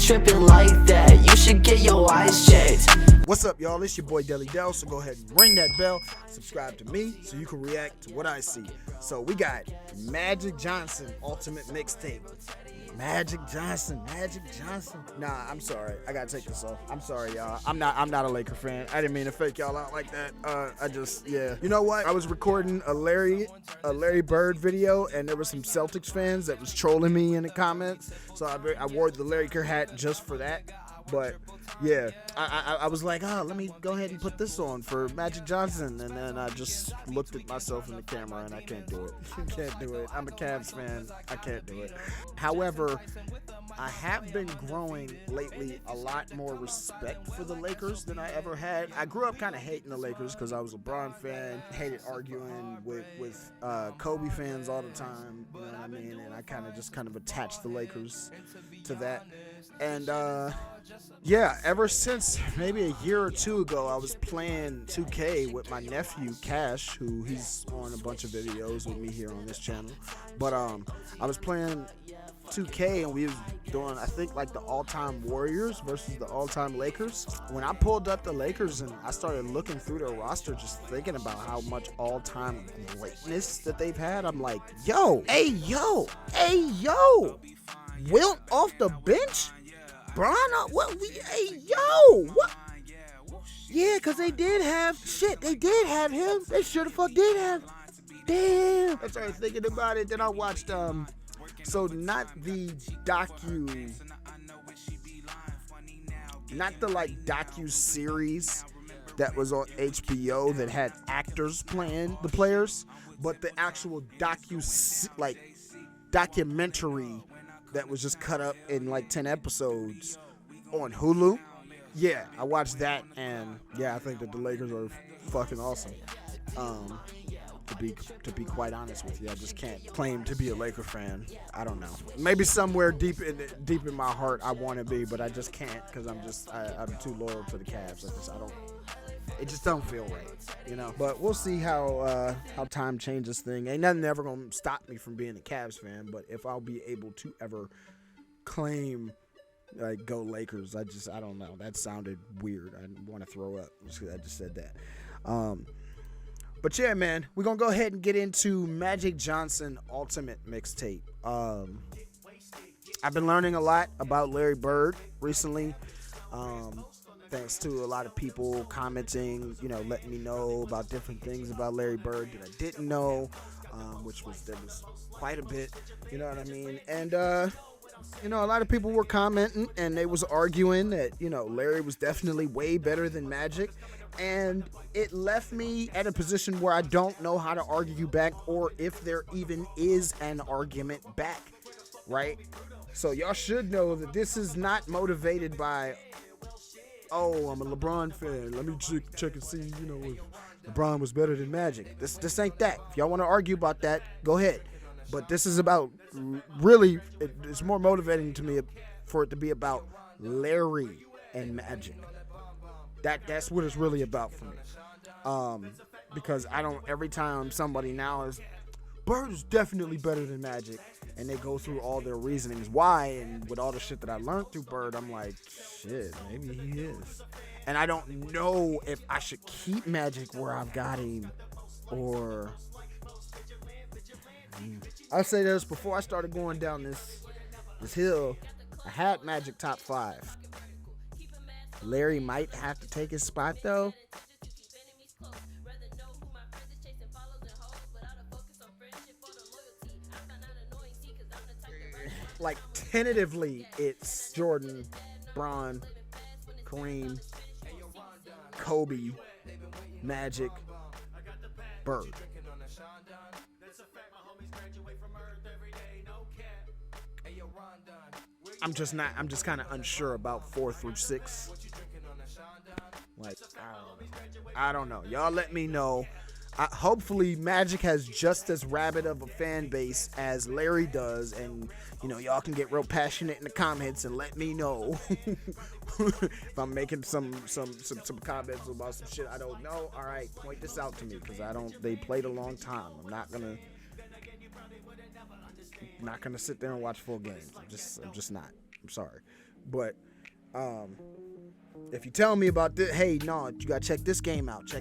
tripping like that. You should get your eyes checked. What's up, y'all? It's your boy Deli, so go ahead and ring that bell, subscribe to me so you can react to what I see. So we got Magic Johnson Ultimate Mixtape. Magic Johnson. Nah, I'm sorry. I gotta take this off. I'm sorry, y'all. I'm not a Laker fan. I didn't mean to fake y'all out like that. Yeah. You know what? I was recording a Larry Bird video, and there were some Celtics fans that was trolling me in the comments. So I wore the Laker hat just for that. But yeah, I was like, let me go ahead and put this on for Magic Johnson, and then I just looked at myself in the camera, and I can't do it. Can't do it. I'm a Cavs fan. I can't do it. However, I have been growing lately a lot more respect for the Lakers than I ever had. I grew up kind of hating the Lakers because I was a LeBron fan, hated arguing with Kobe fans all the time, you know what I mean? And I kind of attached the Lakers to that. And yeah, ever since maybe a year or two ago, I was playing 2K with my nephew Cash, who he's on a bunch of videos with me here on this channel. But I was playing 2K and we was doing, I think, like the all-time Warriors versus the all-time Lakers. When I pulled up the Lakers and I started looking through their roster, just thinking about how much all-time greatness that they've had, I'm like, hey yo, Wilt off the bench? Bron, what? Yeah, because they did have him. They sure the fuck did have. Damn. I started thinking about it. Then I watched, so not the docu series that was on HBO that had actors playing the players, but the actual documentary that was just cut up in like 10 episodes on Hulu. Yeah, I watched that, and yeah, I think that the Lakers are fucking awesome. To be quite honest with you, I just can't claim to be a Laker fan. I don't know. Maybe somewhere deep in my heart I want to be, but I just can't because I'm too loyal to the Cavs. It just don't feel right, you know. But we'll see how time changes thing. Ain't nothing ever gonna stop me from being a Cavs fan. But if I'll be able to ever claim like go Lakers, I don't know. That sounded weird. I want to throw up. I just said that. But yeah, man, we're gonna go ahead and get into Magic Johnson Ultimate Mixtape. I've been learning a lot about Larry Bird recently. Thanks to a lot of people commenting, letting me know about different things about Larry Bird that I didn't know, which was quite a bit, you know what I mean? And, a lot of people were commenting and they was arguing that, Larry was definitely way better than Magic. And it left me at a position where I don't know how to argue back or if there even is an argument back, right? So y'all should know that this is not motivated by, I'm a LeBron fan, let me check and see, if LeBron was better than Magic. This ain't that. If y'all want to argue about that, go ahead. But this is about, really, it's more motivating to me for it to be about Larry and Magic. That's what it's really about for me. Because every time somebody now is, Bird is definitely better than Magic, and they go through all their reasonings why, and with all the shit that I learned through Bird, I'm like, shit, maybe he is. And I don't know if I should keep Magic where I've got him, or I'll say this, before I started going down this hill, I had Magic top 5. Larry might have to take his spot though. Like tentatively, it's Jordan, Bron, Kareem, Kobe, Magic, Bird. I'm just kind of unsure about 4 through 6. Like, I don't know. Y'all let me know. Hopefully Magic has just as rabid of a fan base as Larry does, and y'all can get real passionate in the comments and let me know if I'm making some comments about some shit I don't know. All right, point this out to me, because they played a long time. I'm not gonna sit there and watch full games. I'm just not. I'm sorry. But if you tell me about this, hey, no, you gotta check this game out,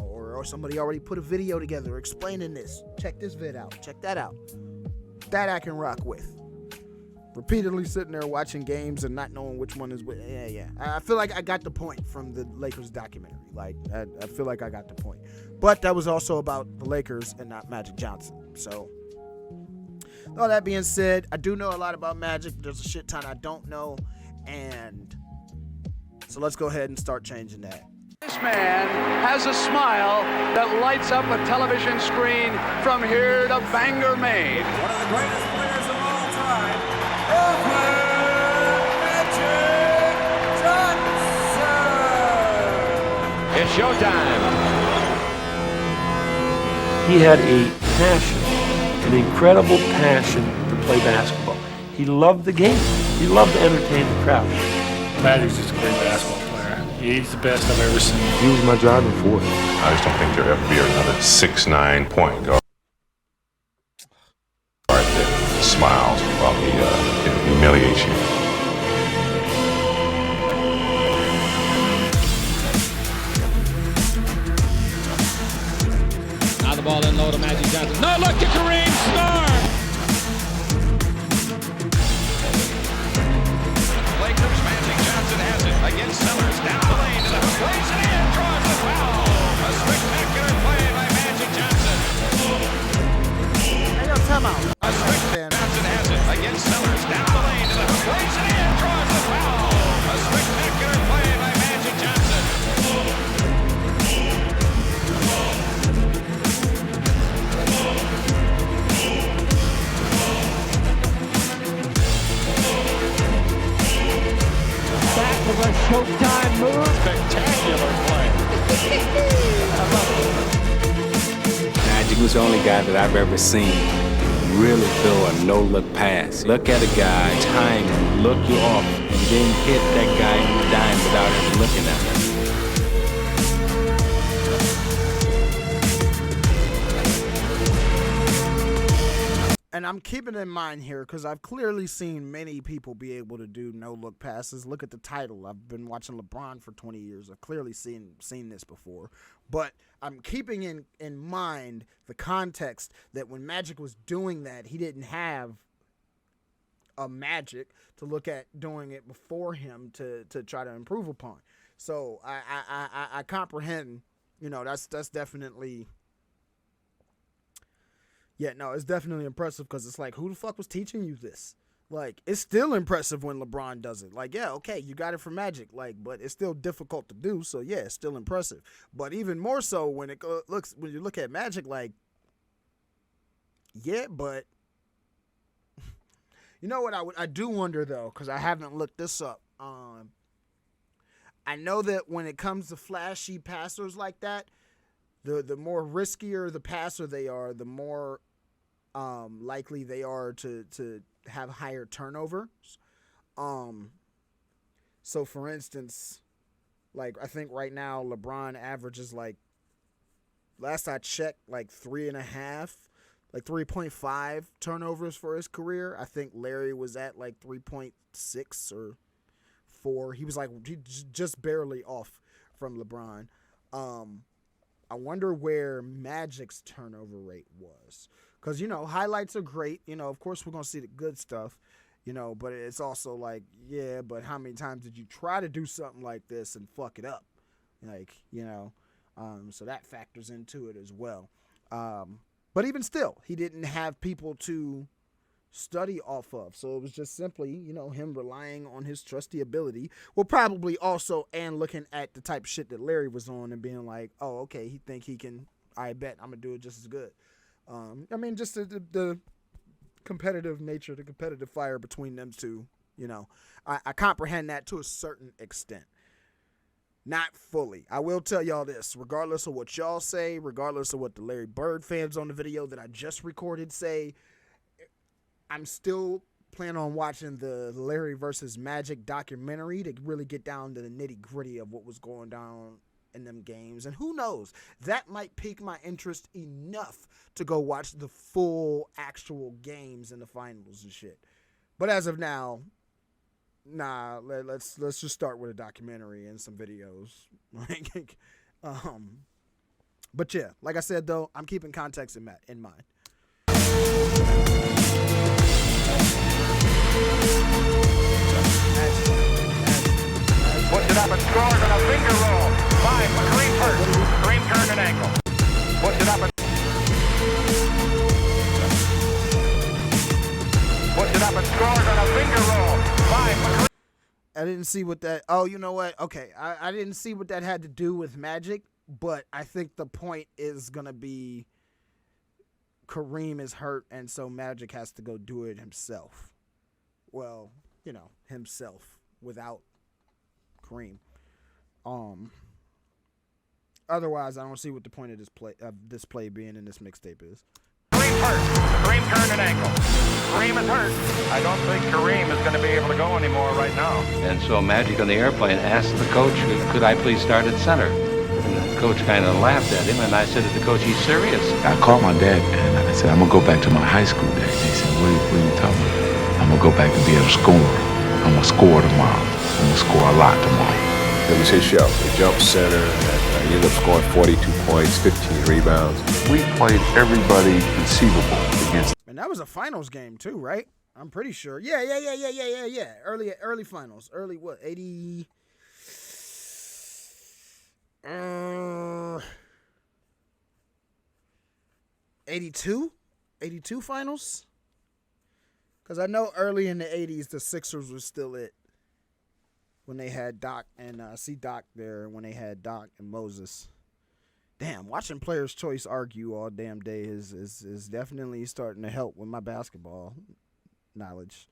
or somebody already put a video together explaining this, check this vid out, check that out. That I can rock with. Repeatedly sitting there watching games and not knowing which one is which. Yeah. I feel like I got the point from the Lakers documentary. Like, I feel like I got the point. But that was also about the Lakers and not Magic Johnson. So, all that being said, I do know a lot about Magic. There's a shit ton I don't know. And so let's go ahead and start changing that. This man has a smile that lights up a television screen from here to Bangor, Maine. One of the greatest players of all time, Magic Johnson. It's showtime. He had a passion, an incredible passion to play basketball. He loved the game. He loved to entertain the crowd. Magic's just a great basketball player. He's the best I've ever seen. He was my driving force. I just don't think there'll ever be another 6'9" point guard that smiles while he humiliates you. Now the ball in low to Magic Johnson. No look to Kareem, star! Lakers, Magic Johnson has it against Sellers. Down the lane to the hook. Lays it in, draws the foul. A spectacular play by Magic Johnson. Hey, yo, time out. A spectacular Johnson has it against Sellers. Down the lane to the hook. Lays it in, draws the foul. A spectacular play by Magic Johnson. Back with a Showtime move. Spectacular play. Magic was the only guy that I've ever seen really throw a no-look pass. Look at a guy, time him, look you off, and then hit that guy in the dime without ever looking at him. And I'm keeping in mind here because I've clearly seen many people be able to do no-look passes. Look at the title. I've been watching LeBron for 20 years. I've clearly seen this before. But I'm keeping in mind the context that when Magic was doing that, he didn't have a Magic to look at doing it before him to try to improve upon. So I comprehend, that's definitely... Yeah, no, it's definitely impressive because it's like, who the fuck was teaching you this? Like, it's still impressive when LeBron does it. Like, yeah, okay, you got it from Magic, like, but it's still difficult to do. So yeah, it's still impressive. But even more so when when you look at Magic, like, yeah, but you know what I do wonder though, because I haven't looked this up. I know that when it comes to flashy passers like that, the more riskier the passer they are, the more likely they are to have higher turnovers. So for instance, like I think right now LeBron averages like, last I checked, like 3.5 turnovers for his career. I think Larry was at like 3.6 or 4. He was like just barely off from LeBron. I wonder where Magic's turnover rate was. Because, highlights are great. Of course, we're going to see the good stuff, but it's also like, yeah, but how many times did you try to do something like this and fuck it up? Like, so that factors into it as well. But even still, he didn't have people to study off of. So it was just simply, him relying on his trusty ability. Well, probably also, and looking at the type of shit that Larry was on and being like, oh, okay, he think he can, I bet I'm going to do it just as good. Just the competitive nature, the competitive fire between them two, I comprehend that to a certain extent. Not fully. I will tell y'all this, regardless of what y'all say, regardless of what the Larry Bird fans on the video that I just recorded say, I'm still planning on watching the Larry versus Magic documentary to really get down to the nitty gritty of what was going down in them games. And who knows, that might pique my interest enough to go watch the full actual games in the finals and shit. But as of now, Nah, let's just start with a documentary and some videos. But yeah, like I said though, I'm keeping context in mind. Puts it up and scores on a finger roll. 5 for Kareem first. Kareem turned an ankle. Puts it up and scores on a finger roll. 5 for Kareem. I didn't see what that. Oh, you know what? Okay, I didn't see what that had to do with Magic, but I think the point is gonna be Kareem is hurt, and so Magic has to go do it himself. Well, himself without Kareem. Otherwise, I don't see what the point of this play being in this mixtape is. Kareem first. Kareem turned an ankle. Kareem is hurt. I don't think Kareem is going to be able to go anymore right now. And so Magic on the airplane asked the coach, could I please start at center? And the coach kind of laughed at him, and I said to the coach, he's serious. I called my dad and I said, I'm going to go back to my high school days. He said, what are you talking about? I'm going to go back and be able to score. I'm going to score tomorrow. I'm going to score a lot tomorrow. It was his show. He jumped center, and he ended up scoring 42 points, 15 rebounds. We played everybody conceivable against. And that was a finals game too, right? I'm pretty sure. Yeah. Early finals. Early what? 80. 82? 82 finals? Because I know early in the 80s, the Sixers were still it. When they had Doc and see Doc there, when they had Doc and Moses. Damn, watching Players' Choice argue all damn day is definitely starting to help with my basketball knowledge.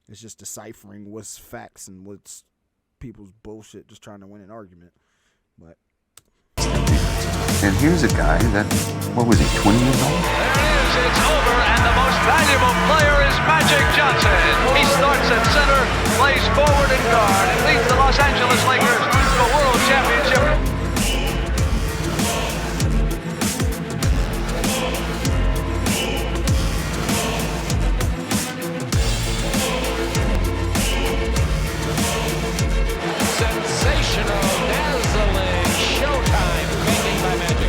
It's just deciphering what's facts and what's people's bullshit, just trying to win an argument. But And here's a guy that, what was he, 20 years old? There it is. It's over, and the most valuable player is Magic Johnson. He starts at center, plays forward and guard, and leads the Los Angeles Lakers to a world championship. Sensational, dazzling, Showtime, painting by Magic.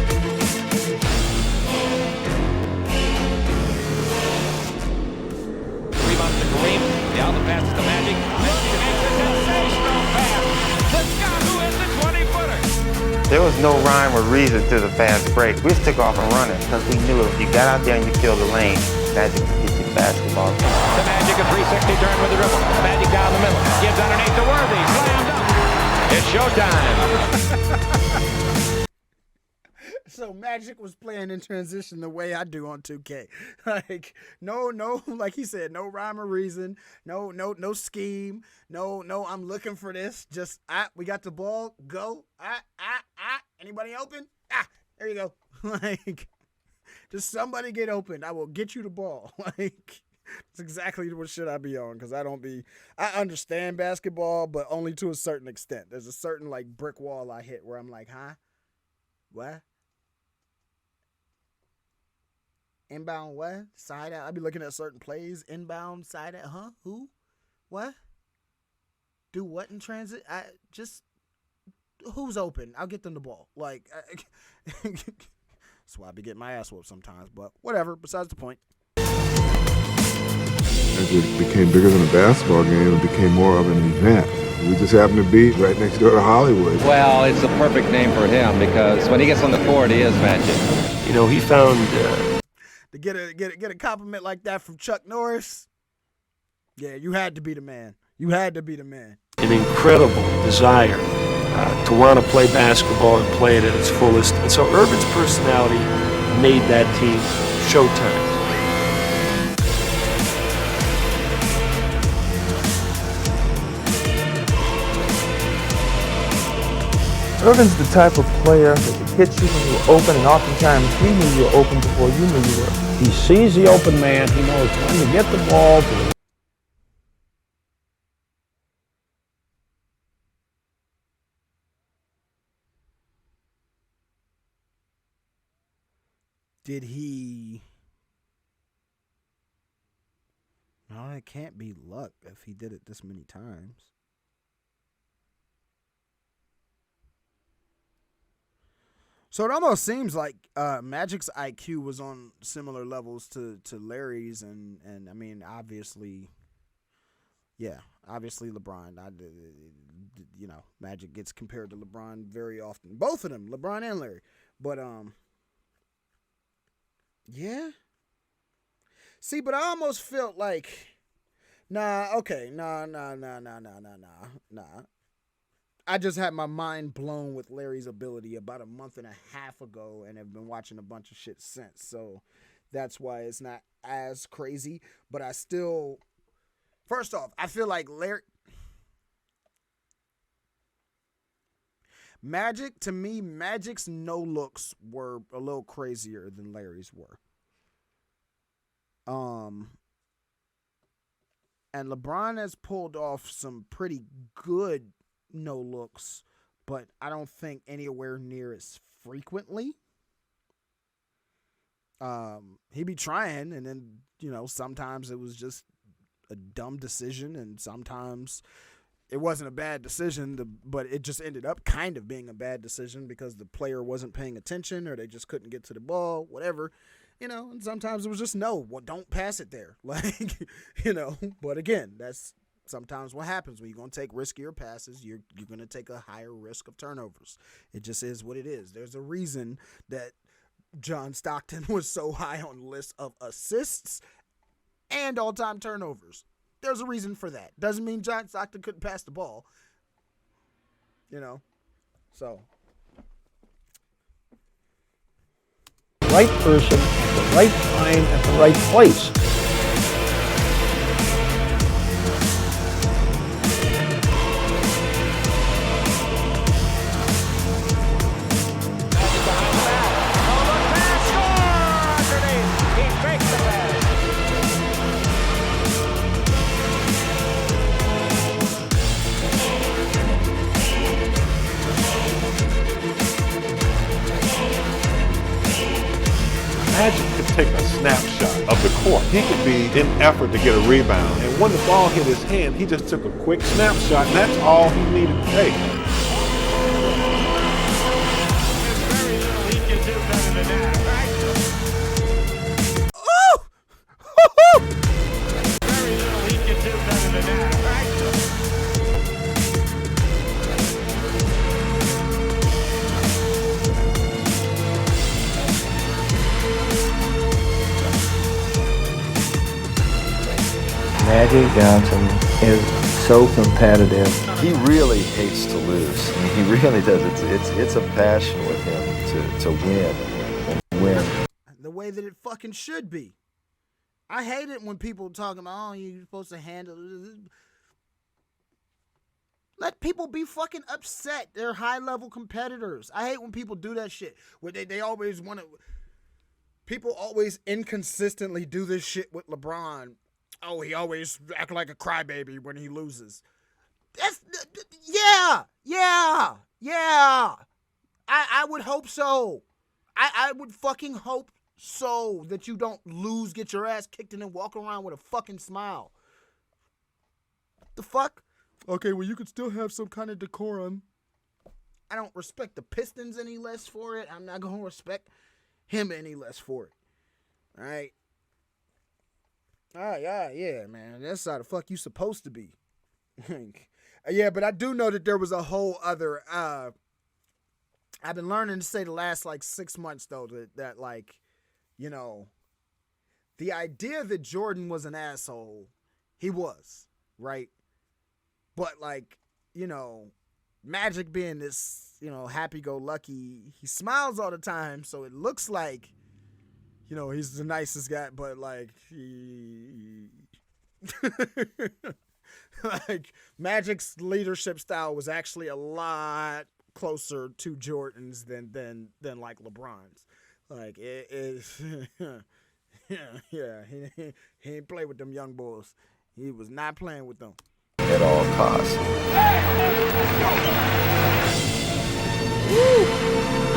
Rebound to Kareem. Down the pass to Magic. Magic makes a sensational pass. The Scott who hits the 20-footer. There was no rhyme or reason to the fast break. We just took off and running because we knew if you got out there and you killed the lane, Magic could get you basketball. The Magic, a 360 turn with the dribble. Magic down the middle. Gives underneath to Worthy. Slammed up. It's showtime. so Magic was playing in transition the way I do on 2K. Like no, like he said, no rhyme or reason, no scheme, no. I'm looking for this. Just we got the ball. Go. Anybody open? There you go. Like, just somebody get open. I will get you the ball. Like. It's exactly what shit I be on because I understand basketball, but only to a certain extent. There's a certain like brick wall I hit where I'm like, huh? What? Inbound what? Side out. I be looking at certain plays. Inbound, side out. Huh? Who? What? Do what in transit? Who's open? I'll get them the ball. Like, that's why I be getting my ass whooped sometimes, but whatever. Besides the point. As it became bigger than a basketball game, it became more of an event. We just happened to be right next door to Hollywood. Well, it's the perfect name for him because when he gets on the court, he is Magic. You know, he found to get a compliment like that from Chuck Norris. Yeah, you had to be the man. You had to be the man. An incredible desire to want to play basketball and play it at its fullest. And so Urban's personality made that team Showtime. Urban's the type of player that could hit you when you're open, and oftentimes he knew you were open before you knew you were. He sees the open man. He knows when to get the ball to the Did he? Oh, it can't be luck if he did it this many times. So it almost seems like Magic's IQ was on similar levels to Larry's, and I mean, obviously, yeah, obviously LeBron. You know, Magic gets compared to LeBron very often. Both of them, LeBron and Larry. But yeah. See, but I almost felt like, nah. I just had my mind blown with Larry's ability about a month and a half ago, and have been watching a bunch of shit since. So that's why it's not as crazy. But I still, first off, I feel like to me, Magic's no looks were a little crazier than Larry's were. And LeBron has pulled off some pretty good no looks, but I don't think anywhere near as frequently. He be trying, and then, you know, sometimes it was just a dumb decision, and sometimes it wasn't a bad decision, but it just ended up kind of being a bad decision because the player wasn't paying attention, or they just couldn't get to the ball, whatever. You know, and sometimes it was just, no, well, don't pass it there. Like, you know, but again, that's sometimes what happens when you're going to take riskier passes. You're going to take a higher risk of turnovers. It just is what it is. There's a reason that John Stockton was so high on the list of assists and all-time turnovers. There's a reason for that. Doesn't mean John Stockton couldn't pass the ball. You know, so. Right person at the right time at the right place. Magic could take a snapshot of the court. He could be in effort to get a rebound. And when the ball hit his hand, he just took a quick snapshot, and that's all he needed to take. There's very little he can do better than that, right? Very little he can do better than that, right? Magic Johnson is so competitive. He really hates to lose. I mean, he really does. It's a passion with him to win and win. The way that it fucking should be. I hate it when people talking about, oh, you're supposed to handle it. Let people be fucking upset. They're high-level competitors. I hate when people do that shit. Where they always want to. People always inconsistently do this shit with LeBron. Oh, he always act like a crybaby when he loses. That's yeah. I would hope so. I would fucking hope so that you don't lose, get your ass kicked, and then walk around with a fucking smile. The fuck? Okay, well, you could still have some kind of decorum. I don't respect the Pistons any less for it. I'm not going to respect him any less for it. All right? Yeah, man. That's how the fuck you supposed to be. Yeah, but I do know that there was a whole other... I've been learning to say the last, 6 months, though, that you know, the idea that Jordan was an asshole, he was, right? But, you know, Magic being this, you know, happy-go-lucky, he smiles all the time, so it looks like, you know, he's the nicest guy, but, he... Magic's leadership style was actually a lot closer to Jordan's than LeBron's. It is... yeah, he ain't play with them young boys. He was not playing with them. At all costs.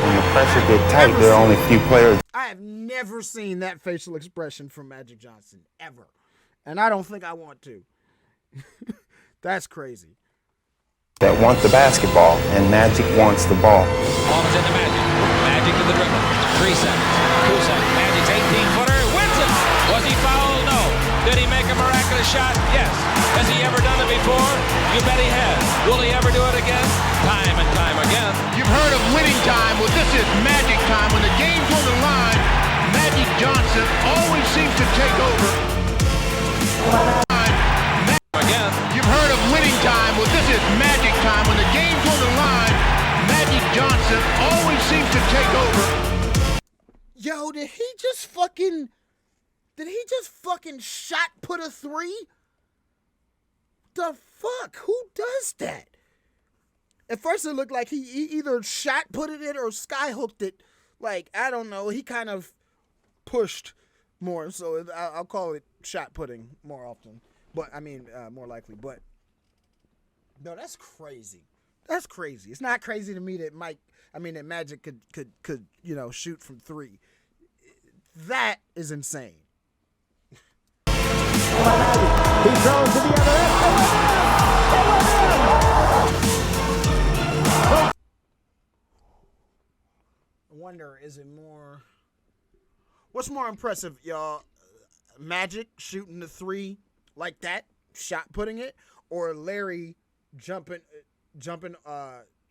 When the pressure get tight, there are only a few players. I have never seen that facial expression from Magic Johnson, ever. And I don't think I want to. That's crazy. That want the basketball, and Magic wants the ball. Ball is in the Magic. Magic to the dribble. 3 seconds. 2 seconds. Magic's 18-footer. Wins it. Was he fouled? No. Did he make a miraculous shot? Yes. Has he ever done it before? You bet he has. Will he ever do it again? Time and time again. You've heard of winning time. Well, this is Magic time. When the game's on the line, Magic Johnson always seems to take over. Again. You've heard of winning time. Well, this is Magic time. When the game's on the line, Magic Johnson always seems to take over. Yo, did he just fucking shot put a 3? The fuck? Who does that? At first it looked like he either shot put it in or sky hooked it. Like, I don't know. He kind of pushed more, so I'll call it shot putting more often. But, I mean, more likely. But, no, that's crazy. That's crazy. It's not crazy to me that Magic could shoot from 3. That is insane. He throws to the other end. I wonder, what's more impressive, y'all? Magic shooting the 3 like that, shot putting it, or Larry jumping,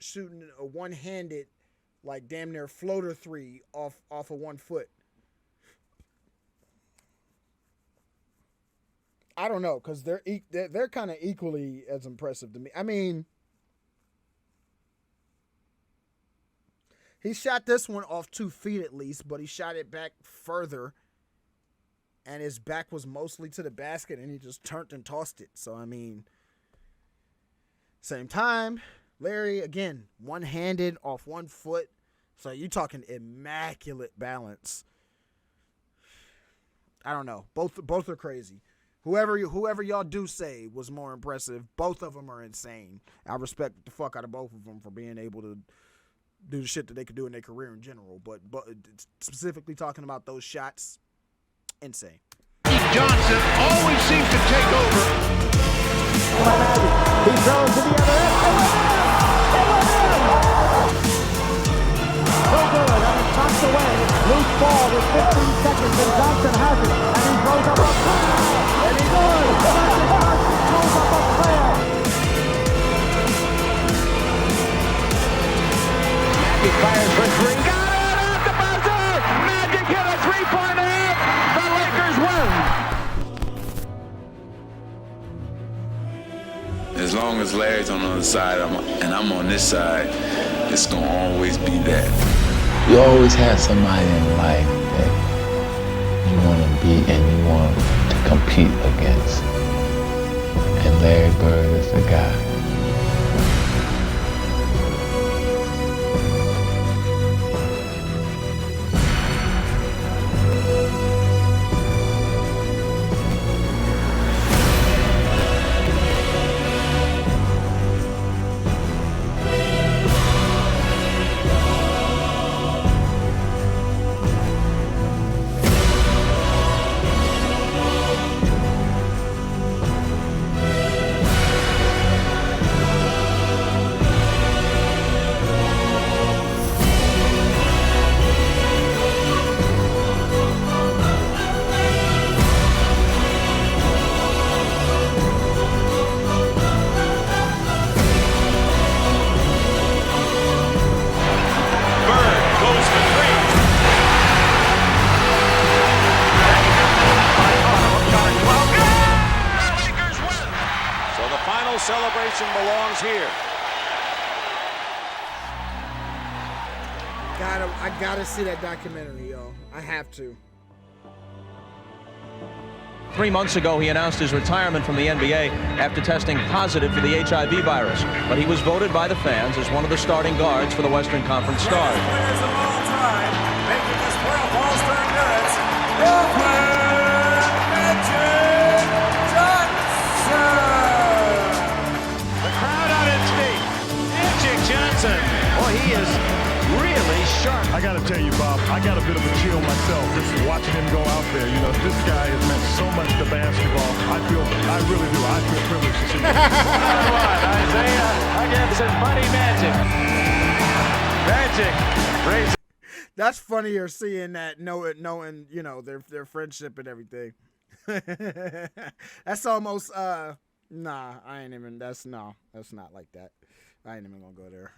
shooting a one-handed, like damn near floater 3 off of 1 foot. I don't know, because they're kind of equally as impressive to me. I mean, he shot this one off 2 feet at least, but he shot it back further, and his back was mostly to the basket, and he just turned and tossed it. So, I mean, same time, Larry, again, one-handed off 1 foot. So, you're talking immaculate balance. I don't know. Both are crazy. Whoever y'all do say was more impressive, both of them are insane. I respect the fuck out of both of them for being able to do the shit that they could do in their career in general. But specifically talking about those shots, insane. Johnson always seems to take over. He throws to the other end. So good, and it's knocked away. Loose ball with 15 seconds, and Johnson has it. And he throws up a foul. And he's good. Johnson throws up a foul. Magic fires for 3. Got it at the buzzer. Magic hit a 3-pointer. The Lakers win. As long as Larry's on the other side and I'm on this side, it's gonna always be that. You always have somebody in life that you want to beat and you want to compete against. And Larry Bird is the guy. Celebration belongs here. I gotta see that documentary, yo. I have to. 3 months ago, he announced his retirement from the NBA after testing positive for the HIV virus. But he was voted by the fans as one of the starting guards for the Western Conference Stars. Players of all time, making this playoff all-star appearance, Lebron Fan Johnson. Boy, he is really sharp. I got to to tell you, Bob, I got a bit of a chill myself just watching him go out there. You know, this guy has meant so much to basketball. I really do. I feel privileged to see him. Come on, Isaiah against his buddy Magic. Magic raising. That's funnier seeing that, knowing you know their friendship and everything. That's almost nah. I ain't even. That's not like that. I ain't even gonna go there.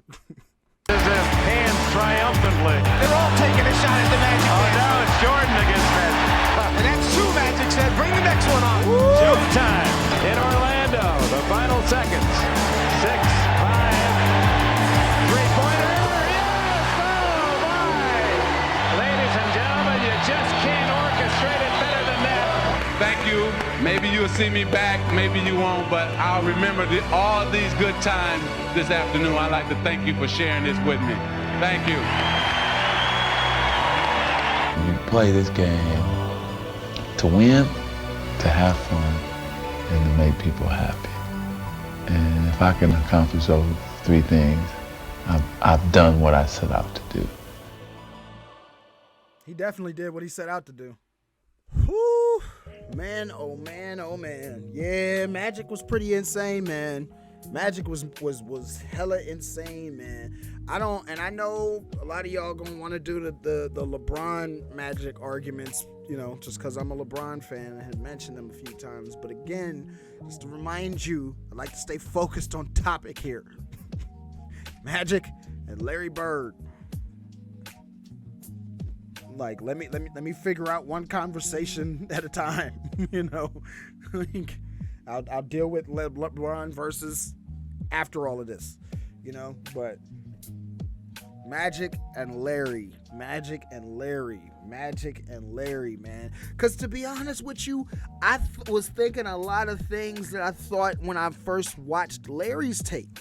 His hands triumphantly. They're all taking a shot at the Magic. Oh, now it's Jordan against Magic. And that's two Magic said, bring the next one on. Showtime in Orlando. The final seconds. 6, 5. Three-pointer. Yes! Oh, my. Ladies and gentlemen, you just can't orchestrate it better than that. Thank you. Maybe you'll see me back, maybe you won't, but I'll remember all these good times this afternoon. I'd like to thank you for sharing this with me. Thank you. You play this game to win, to have fun, and to make people happy. And if I can accomplish those three things, I've done what I set out to do. He definitely did what he set out to do. Whew. Man, oh man, oh man. Yeah, Magic was pretty insane, man. Magic was hella insane, man. I know a lot of y'all gonna want to do the LeBron Magic arguments, you know, just because I'm a LeBron fan and had mentioned them a few times. But again, just to remind you, I like to stay focused on topic here. Magic and Larry Bird. Like, let me figure out one conversation at a time, you know. I'll deal with LeBron versus after all of this, you know. But Magic and Larry, man. Because to be honest with you, I was thinking a lot of things that I thought when I first watched Larry's tape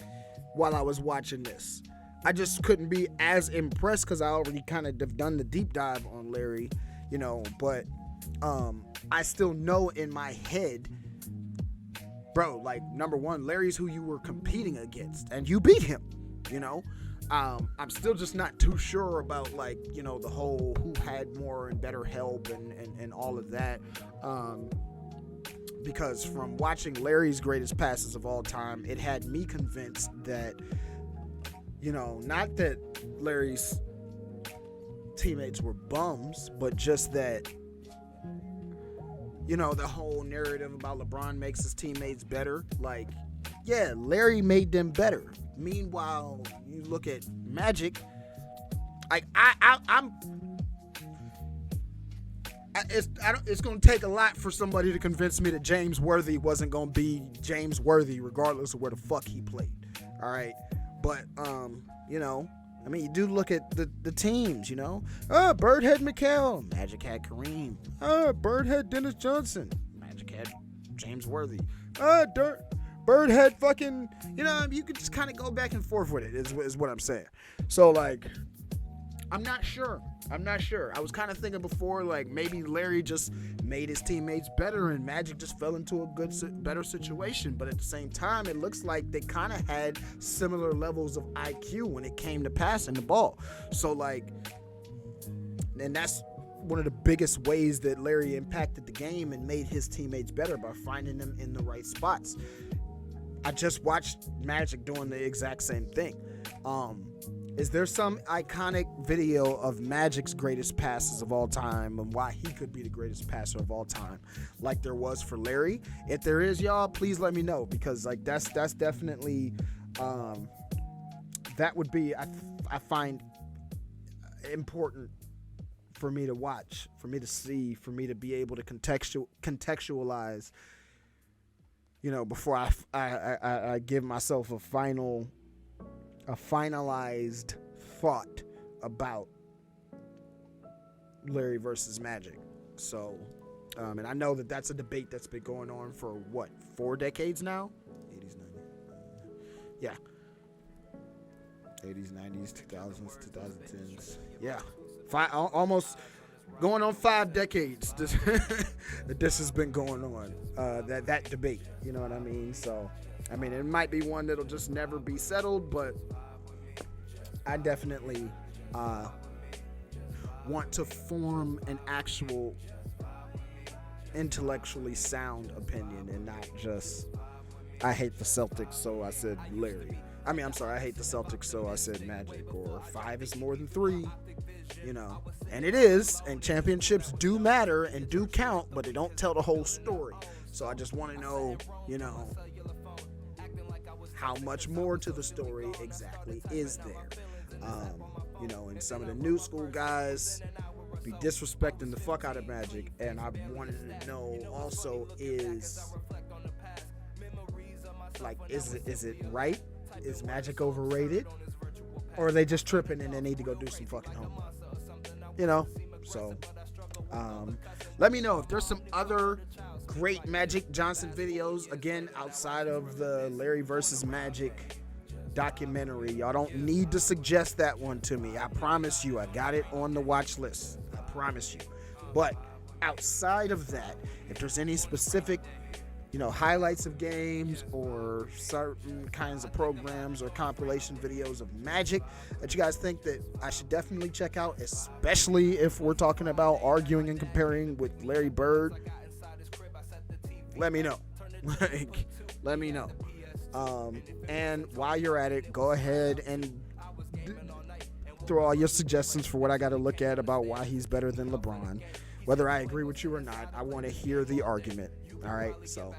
while I was watching this. I just couldn't be as impressed because I already kind of have done the deep dive on Larry, you know, but I still know in my head, bro, like, number one, Larry's who you were competing against, and you beat him, you know. I'm still just not too sure about, like, you know, the whole who had more and better help and all of that, because from watching Larry's greatest passes of all time, it had me convinced that, you know, not that Larry's teammates were bums, but just that, you know, the whole narrative about LeBron makes his teammates better. Like, yeah, Larry made them better. Meanwhile, you look at Magic, like it's going to take a lot for somebody to convince me that James Worthy wasn't going to be James Worthy regardless of where the fuck he played. All right. But, you know, I mean, you do look at the teams, you know. Bird had McHale. Magic had Kareem. Bird had Dennis Johnson. Magic had James Worthy. Bird had fucking, you know, you could just kind of go back and forth with it is what I'm saying. So, like, I'm not sure. I was kind of thinking before, like, maybe Larry just made his teammates better and Magic just fell into a better situation. But at the same time, it looks like they kind of had similar levels of IQ when it came to passing the ball. So, like, and that's one of the biggest ways that Larry impacted the game and made his teammates better, by finding them in the right spots. I just watched Magic doing the exact same thing. Is there some iconic video of Magic's greatest passes of all time and why he could be the greatest passer of all time, like there was for Larry? If there is, y'all, please let me know, because, like, that's definitely that would be, I find important for me to watch, for me to see, for me to be able to contextualize, you know, before I give myself a finalized thought about Larry versus Magic. So, and I know that that's a debate that's been going on for, what, 4 decades now? 80s, 90s. Yeah. 80s, 90s, 2000s, 2010s. Yeah. Almost going on 5 decades that this has been going on, that debate. You know what I mean? So, I mean, it might be one that'll just never be settled, but I definitely want to form an actual intellectually sound opinion and not just, I hate the Celtics, so I said Larry. I mean, I'm sorry, I hate the Celtics, so I said Magic, or 5 is more than 3, you know. And it is, and championships do matter and do count, but they don't tell the whole story. So I just want to know, you know, how much more to the story exactly is there. You know, and some of the new school guys be disrespecting the fuck out of Magic, and I wanted to know also is, like, is it right? Is Magic overrated? Or are they just tripping and they need to go do some fucking homework? You know? So, let me know if there's some other great Magic Johnson videos, again, outside of the Larry versus Magic documentary. Y'all don't need to suggest that one to me. I promise you, I got it on the watch list. I promise you. But outside of that, if there's any specific, you know, highlights of games or certain kinds of programs or compilation videos of Magic that you guys think that I should definitely check out, especially if we're talking about arguing and comparing with Larry Bird, let me know. Like, let me know. And while you're at it, go ahead and throw all your suggestions for what I got to look at about why he's better than LeBron. Whether I agree with you or not, I want to hear the argument. All right, so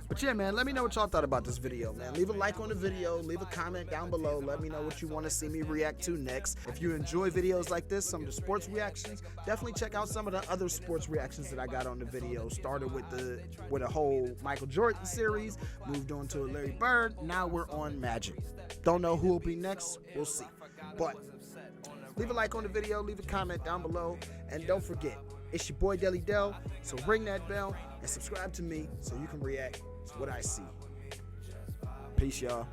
but yeah, man, let me know what y'all thought about this video, man. Leave a like on the video, leave a comment down below, let me know what you want to see me react to next. If you enjoy videos like this, some of the sports reactions, definitely check out some of the other sports reactions that I got on the video. Started with a whole Michael Jordan series, moved on to a Larry Bird, now we're on Magic. Don't know who will be next, we'll see. But leave a like on the video, leave a comment down below, and don't forget, it's your boy Deli Del, so ring that bell and subscribe to me so you can react to what I see. Peace, y'all.